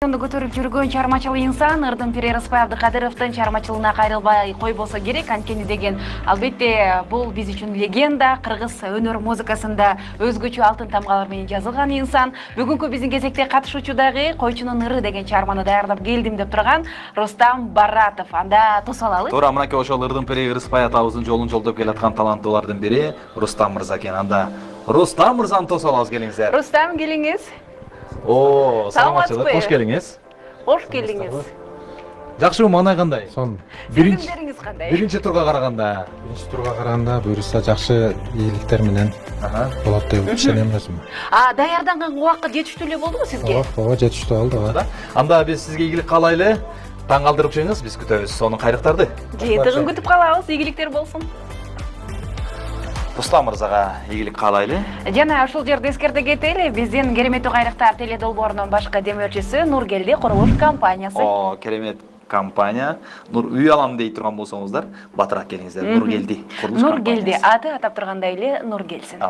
Көтөрүп жүргөн чыгармачыл инсан Ырдын Пире Рыспай Абдыкадыровдун чыгармачылыгына кайрылбай койбосо керек. Анткени деген албетте бул биз үчүн легенда, кыргыз өнөр музыкасында өзгөчө алтын тамгалар менен жазылган инсан. Бүгүнкү биздин кезекте катышуучу дагы Койчунун ыры деген чыгарманы даярдап келдим деп турган Рустам Баратов. Анда тосо алалы. Туура мынакей ошол Ырдын Пире Рыспай атабыздын жолун жолдоп келаткан таланттуулардын бири Рустам мырза экен. Анда Рустам мырзаны тосо алабыз, келиңиздер. Рустам, келиңиз. О, саламатчылык, кош келиңиз. Кош келиңиз. Жакшыбы, маңнай кандай? Сон. Сезимдериңиз кандай? Биринчи турга караганда. Биринчи турга караганда буюрса жакшы ийгиликтер менен болот деп ишенем өзүм. Даярданган убакыт жетиштүү эле болдубу сизге? Ооба, жетиштүү алды. Анда биз сизге ийгилик каалайлы. Таң калтырып чыгыңыз, биз күтөбүз сонун кайрыктарды. Тыгын күтүп калабыз, ийгиликтер болсун. Рустам мырзага ийгилик каалайлы. Жана ушул жерде эскерте кетели, биздин кереметтүү кайрыктар теле долбоорунун башкы демөөрчүсү Нургелди курулуш компаниясы. О, керемет компания. Нур үй алам дей турган болсоңуздар, батыраак келиңиздер. Нургелди курулуш компаниясы. Нургелди аты атап тургандай эле Нургелсин.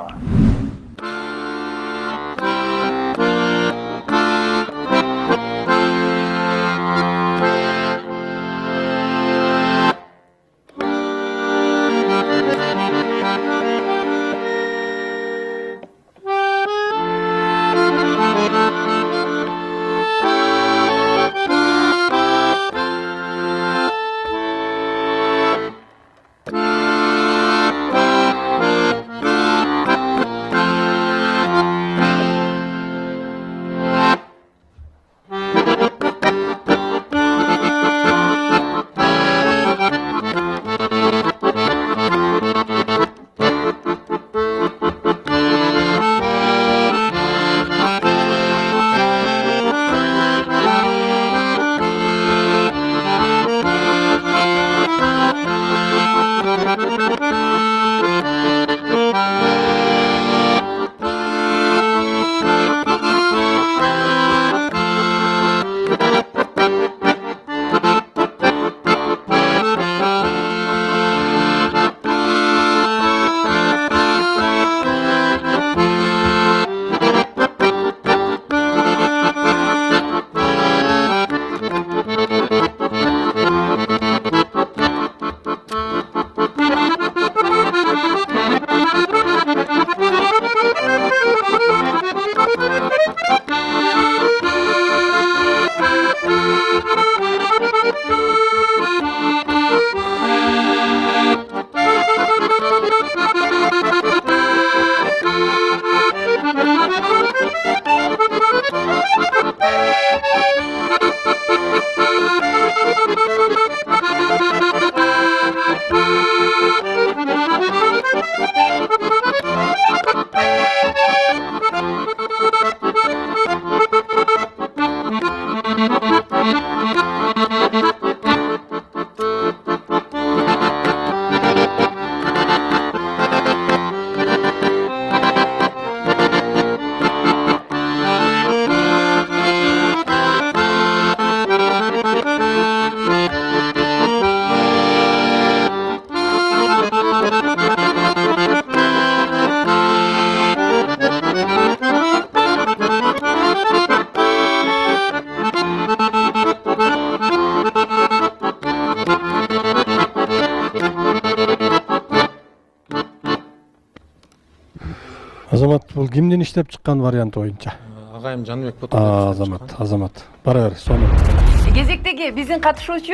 Азамат, бул кимдин иштеп чыккан варианты боюнча? Агайым Жаныбек Ботабеков. Азамат. Бара бер, сону. Кезектеги биздин катышуучу